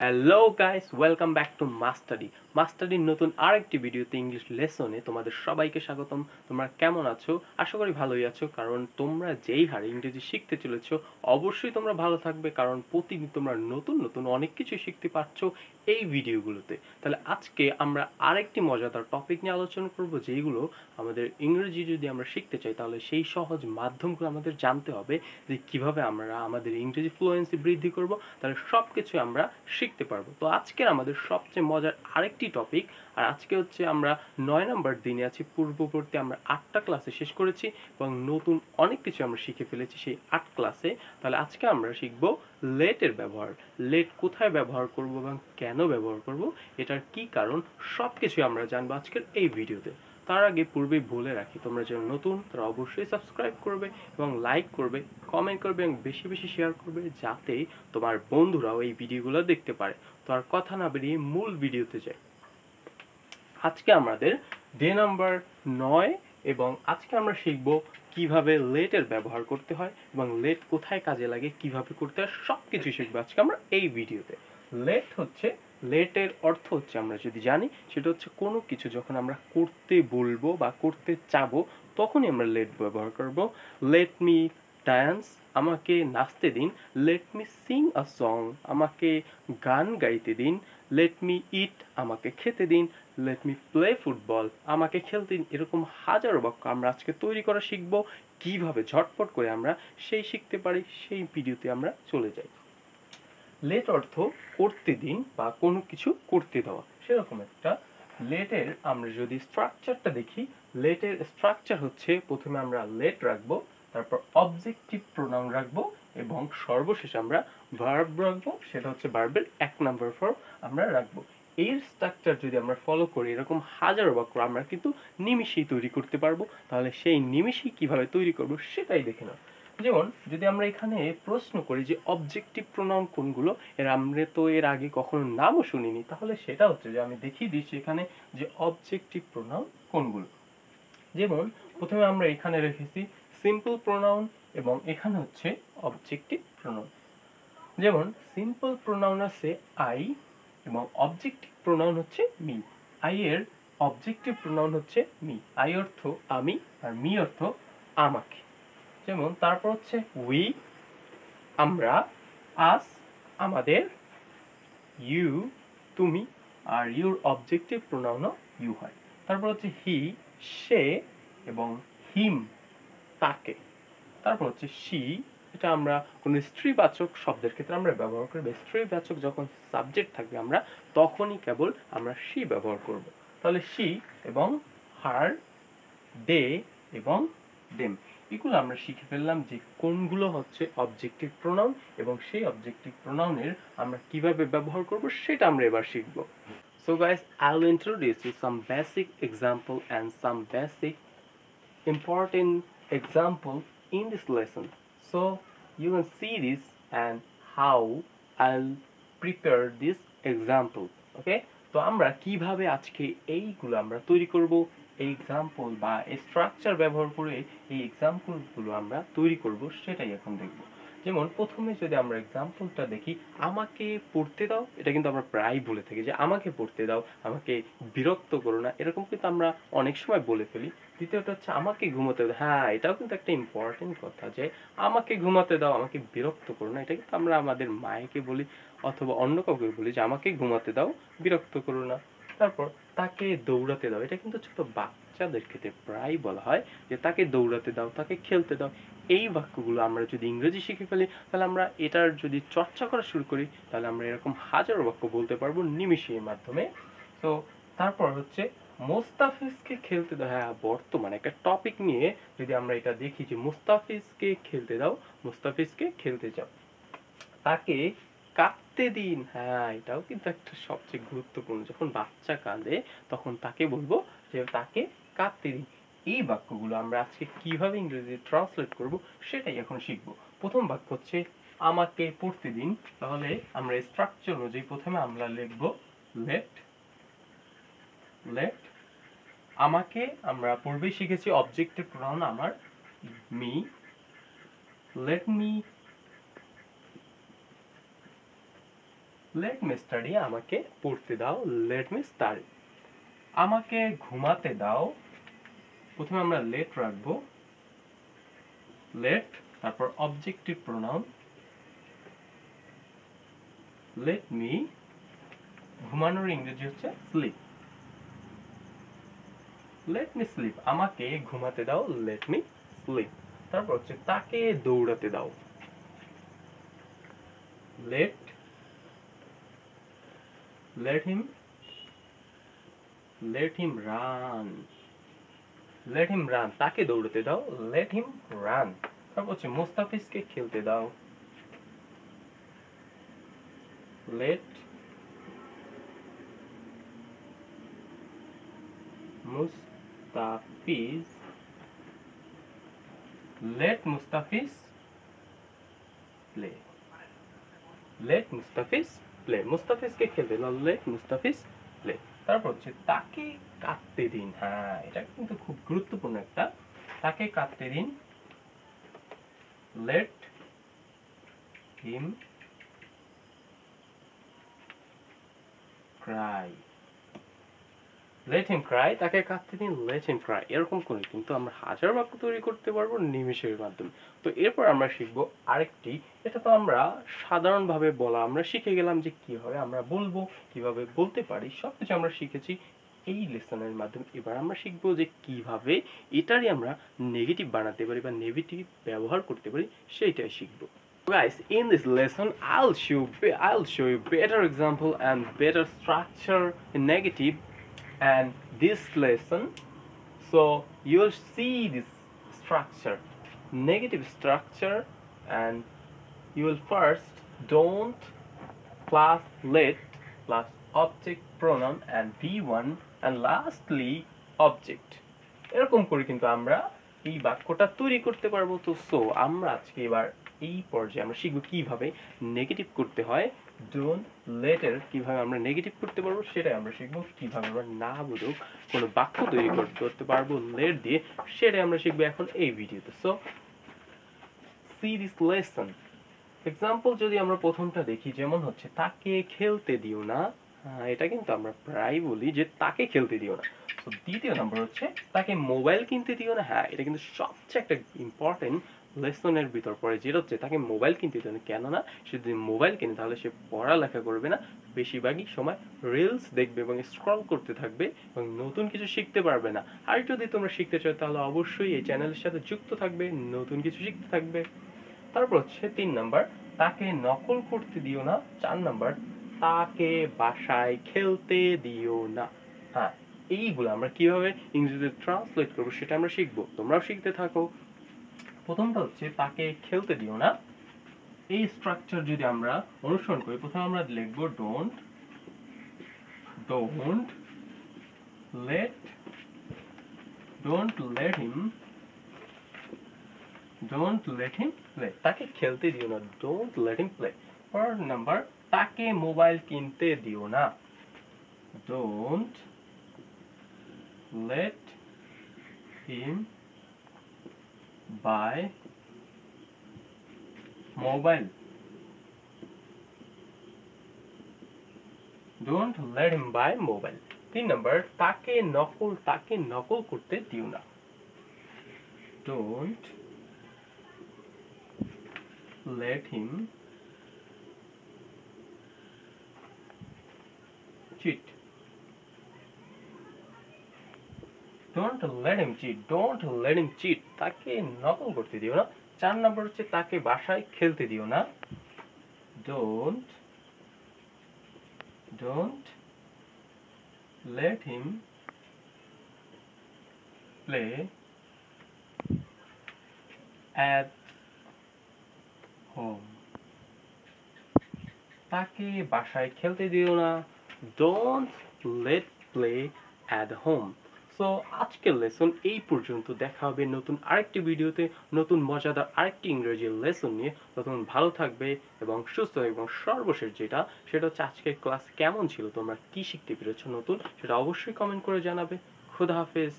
Hello guys, welcome back to মাস্টারির নতুন আরেকটি ভিডিওতে ইংলিশ লেসনে তোমাদের সবাইকে স্বাগতম। তোমরা কেমন আছো? আশা করি ভালোই আছো, কারণ তোমরা যেই হারে ইংরেজি শিখতে চলেছো অবশ্যই তোমরা ভালো থাকবে, কারণ প্রতিদিন তোমরা নতুন নতুন অনেক কিছু শিখতে পারছো এই ভিডিওগুলোতে। তাহলে আজকে আমরা আরেকটি মজাদার টপিক নিয়ে আলোচনা করব, যেইগুলো আমাদের ইংরেজি যদি আমরা শিখতে চাই তাহলে সেই সহজ মাধ্যমগুলো আমাদের জানতে হবে, যে কিভাবে আমরা আমাদের ইংরেজি ফ্লুয়েন্সি বৃদ্ধি করব। তাহলে সব কিছু আমরা শিখতে পারবো। তো আজকের আমাদের সবচেয়ে মজার আরেকটি টপিক, আর আজকে হচ্ছে আমরা 9 নম্বর দিনে আছি। পূর্ববর্তী আমরা 8টা ক্লাসে শেষ করেছি এবং নতুন অনেক কিছু আমরা শিখে ফেলেছি সেই 8 ক্লাসে। তাহলে আজকে আমরা শিখব লেটের ব্যবহার। লেট কোথায় ব্যবহার করব এবং কেন ব্যবহার করব, এটার কি কারণ, সব কিছু আমরা জানবো আজকের এই ভিডিওতে। তার আগে পূর্বেই বলে রাখি, তোমরা যারা নতুন তারা অবশ্যই সাবস্ক্রাইব করবে এবং লাইক করবে, কমেন্ট করবে এবং বেশি বেশি শেয়ার করবে, যাতে তোমার বন্ধুরাও এই ভিডিওগুলো দেখতে পারে। তো আর কথা না বেরিয়ে মূল ভিডিওতে যাই। আজকে আমাদের ডে নাম্বার 9 এবং আজকে আমরা শিখব কিভাবে লেটের ব্যবহার করতে হয় এবং লেট কোথায় কাজে লাগে, কিভাবে করতে হয়, সব কিছু শিখবো আজকে আমরা এই ভিডিওতে। লেটের অর্থ হচ্ছে, আমরা যদি জানি, সেটা হচ্ছে কোনো কিছু যখন আমরা করতে বলবো বা করতে চাবো তখনই আমরা লেট ব্যবহার করব। লেট মি ডান্স, আমাকে নাচতে দিন। Let me Singh a song, আমাকে গান গাইতে দিন। লেট মি ইট, আমাকে খেতে দিন। লেট মি প্লে ফুটবল, আমাকে খেলতে দিন। এরকম হাজারো বাক্য আমরা আজকে তৈরি করা শিখবো। কিভাবে ঝটপট করে আমরা সেই শিখতে পারি, সেই ভিডিওতে আমরা চলে যাই। লেট অর্থ করতে দিন বা কোনো কিছু করতে দেওয়া, সেরকম একটা। লেটের আমরা যদি স্ট্রাকচারটা দেখি, লেটের স্ট্রাকচার হচ্ছে, প্রথমে আমরা লেট রাখবো, তারপর অবজেক্টিভ প্রোনাউন রাখবো এবং সর্বশেষে আমরা ভার্ব রাখবো, সেটা হচ্ছে ভার্বের 1 নম্বর ফর্ম আমরা রাখবো। এই স্ট্রাকচার যদি আমরা ফলো করি, এরকম হাজারো বাক্য আমরা কিন্তু নিমিষেই তৈরি করতে পারবো। তাহলে সেই নিমিষেই কিভাবে তৈরি করব সেটাই দেখে নাও। যেমন যদি আমরা এখানে প্রশ্ন করি যে অবজেক্টিভ প্রোনাউন কোনগুলো, আমরা তো এর আগে কখনো নামও শুনিনি, তাহলে সেটা হচ্ছে যে আমি দেখিয়ে দিচ্ছি এখানে যে অবজেক্টিভ প্রোনাউন কোনগুলো। যেমন প্রথমে আমরা এখানে রেখেছি সিম্পল প্রোনাউন এবং এখানে হচ্ছে অবজেক্টিভ প্রোনাউন। যেমন সিম্পল প্রোনাউন আছে আই এবং অবজেক্টিভ প্রোনাউন হচ্ছে মি। আই এর অবজেক্টিভ প্রোনাউন হচ্ছে মি। আই অর্থ আমি আর মি অর্থ আমাকে। যেমন তারপর হচ্ছে উই, আমরা, আস, আমাদের, ইউ, তুমি, আর ইউর অবজেক্টিভ প্রোনাউনও ইউ হয়। তারপর হচ্ছে হি, সে, এবং হিম, তাকে। তারপর হচ্ছে শি, এটা আমরা কোনো স্ত্রীবাচক শব্দের ক্ষেত্রে আমরা ব্যবহার করি। স্ত্রীবাচক যখন সাবজেক্ট থাকবে আমরা তখনই কেবল আমরা শি ব্যবহার করব। তাহলে শি এবং হার, দে এবং দেম, এগুলো আমরা শিখে ফেললাম যে কোনগুলো হচ্ছে অবজেক্টিভ প্রোনাউন এবং সেই অবজেক্টিভ প্রোনাউনের আমরা কিভাবে ব্যবহার করব সেটা আমরা এবার শিখব। So guys, I'll introduce you some basic example and some basic important example in this lesson. So you can see this and how I'll prepare this example. Okay? তো আমরা কিভাবে আজকে এইগুলো আমরা তৈরি করব, এই এক্সাম্পল বা স্ট্রাকচার ব্যবহার করে এই এক্সাম্পলগুলো আমরা তৈরি করব সেটাই এখন দেখব। যেমন প্রথমে যদি আমরা এক্সাম্পলটা দেখি, আমাকে পড়তে দাও, এটা কিন্তু আমরা প্রায় বলে থাকি যে আমাকে পড়তে দাও, আমাকে বিরক্ত করো না, এরকম কিন্তু আমরা অনেক সময় বলে ফেলি। দ্বিতীয়টা হচ্ছে আমাকে ঘুমোতে দাও। হ্যাঁ, এটাও কিন্তু একটা ইম্পর্টেন্ট কথা যে আমাকে ঘুমাতে দাও, আমাকে বিরক্ত করো না। এটা কিন্তু আমরা আমাদের মায়েকে বলি অথবা অন্য কাউকে বলি যে আমাকে ঘুমাতে দাও, বিরক্ত করো না। তারপর তাকে দৌড়াতে দাও, এটা কিন্তু ছোট বাচ্চাদের ক্ষেত্রে প্রায় বলা হয় যে তাকে দৌড়াতে দাও, তাকে খেলতে দাও। এই বাক্যগুলো আমরা যদি ইংরেজি শিখে ফেলি, তাহলে আমরা এটার যদি চর্চা করা শুরু করি, তাহলে আমরা এরকম হাজারো বাক্য বলতে পারবো নিমিষের মাধ্যমে। তো তারপর হচ্ছে মোস্তাফিজকে খেলতে দাও। হ্যাঁ, বর্তমানে একটা টপিক নিয়ে যদি আমরা এটা দেখি যে মোস্তাফিজকে খেলতে দাও, মোস্তাফিজকে খেলতে যাও। তাকে কাঁদতে দিন। হ্যাঁ, এটাও কিন্তু একটা সবচেয়ে গুরুত্বপূর্ণ। যখন বাচ্চা কাঁদে তখন তাকে বলবো যে তাকে কাঁদতে দিন। এই বাক্যগুলো আমরা আজকে কিভাবে ইংরেজি ট্রান্সলেট করব সেটাই এখন শিখব। প্রথম বাক্য হচ্ছে আমাকে পড়তে দিন। তাহলে আমরা স্ট্রাকচার অনুযায়ী প্রথমে আমরা লিখব লেট। লেট আমাকে আমরা পূর্বেই শিখেছি অবজেক্টিভ প্রোনাউন আমার, me. Let me let me study, আমাকে পড়তে দাও, লেট মি স্টাডি। আমাকে ঘুমাতে দাও, প্রথমে আমরা লেট রাখবো, লেট, তারপর অবজেক্টিভ প্রোনাউন লেট মি, ঘুমানোর ইংরেজি হচ্ছে স্লিপ, লেট মি স্লিপ, আমাকে ঘুমাতে দাও, লেট মি স্লিপ। তারপর হচ্ছে তাকে দৌড়াতে দাও, let let him run, let him run, তাকে দৌড়াতে দাও, লেট হিম রান। তারপর হচ্ছে মুস্তাফিজকে খেলতে দাও, let Mustafiz, let Mustafiz play, let Mustafiz play, মুস্তাফিজকে খেলতে দাও, লেট মুস্তাফিজ প্লে। তারপর হচ্ছে তাকে কাঁদতে দিন, হ্যাঁ এটা কিন্তু খুব গুরুত্বপূর্ণ একটা, তাকে কাঁদতে দিন, let him Cry, let him Cry, তাকে কাঁদতে দিন, লেট হিম ক্রাই। এরকম করে কিন্তু আমরা হাজার বাক্য তৈরি করতে পারবো নিমেষের মাধ্যমে। তো এরপর আমরা শিখবো আরেকটি, এটা তো আমরা সাধারণভাবে বলা আমরা শিখে গেলাম যে কিভাবে আমরা বলবো, কিভাবে বলতে পারি, সবকিছু আমরা শিখেছি এই লেসনের মাধ্যমে। এবার আমরা শিখবো যে কিভাবে এটারই আমরা নেগেটিভ বানাতে পারি বা নেগেটিভ ব্যবহার করতে পারি, সেইটাই শিখবো। Guys, in this lesson I'll show you better example and better structure in negative and this lesson, so you will see this structure, negative structure, and you will first don't plus let plus object pronoun and v1 and lastly object, এরকম করে কিন্তু আমরা এই বাক্যটা তৈরি করতে পারবো। তো সো আমরা আজকে এবার এই পর্যায়ে আমরা শিখবো কিভাবে নেগেটিভ করতে হয়, ডোন্ট লেট এর কিভাবে আমরা নেগেটিভ করতে পারবো সেটাই আমরা শিখবো, কিভাবে আমরা না বোঝক কোনো বাক্য তৈরি করতে পারবো লেট দিয়ে, সেটাই আমরা শিখবো এখন এই ভিডিওতে। So C this lesson example, যদি আমরা প্রথমটা দেখি, যেমন হচ্ছে তাকে খেলতে দিও না, এটা কিন্তু আমরা প্রায় বলি যে তাকে খেলতে দিও না। তো দ্বিতীয় নাম্বার হচ্ছে তাকে মোবাইল কিনতে দিও না, হ্যাঁ এটা কিন্তু সবচেয়ে একটা ইম্পর্টেন্ট লেসনের ভিতর পড়ে, যেটা হচ্ছে তাকে মোবাইল কিনতে দিও না। কেননা সে যদি মোবাইল কিনে তাহলে সে পড়ালেখা করবে না, বেশিরভাগই সময় রিলস দেখবে এবং স্ক্রল করতে থাকবে এবং নতুন কিছু শিখতে পারবে না। আর যদি তোমরা শিখতে চাও তাহলে অবশ্যই এই চ্যানেলের সাথে যুক্ত থাকবে, নতুন কিছু শিখতে থাকবে। তারপর হচ্ছে 3 নাম্বার, তাকে নকল করতে দিও না। 4 নাম্বার, তাকে বাসায় খেলতে দিও না। হ্যাঁ এইগুলো আমরা কিভাবে ইংরেজিতে ট্রান্সলেট করবো সেটা আমরা শিখবো, তোমরাও শিখতে থাকো। প্রথমটা হচ্ছে তাকে খেলতে দিও না, এই স্ট্রাকচার যদি আমরা অনুসরণ করি, প্রথমে আমরা লিখবো ডোন্ট লেট হিম প্লে, তাকে খেলতে দিও না, ডোন্ট লেট হিম প্লে। পরের নাম্বার, তাকে মোবাইল কিনতে দিও না, don't let him buy mobile, don't let him buy mobile. 3 number, তাকে নকল করতে দিও না, don't let him cheat, don't let him cheat, তাকে নকল করতে দিও না। 4 নাম্বার হচ্ছে তাকে বাসায় খেলতে দিও না, don't let him play at home, তাকে বাসায় খেলতে দিও না, don't late play at home. So আজকের লেসন এই পর্যন্ত, দেখা হবে নতুন আরেকটি ভিডিওতে নতুন মজাদার আরেকটি ইংরেজি লেসন নিয়ে। তখন ভালো থাকবে এবং সুস্থ, এবং সর্বশেষ সেটা হচ্ছে আজকের ক্লাস কেমন ছিল, তোমরা কি শিখতে পেরেছো নতুন, সেটা অবশ্যই কমেন্ট করে জানাবে। খুদা হাফেজ।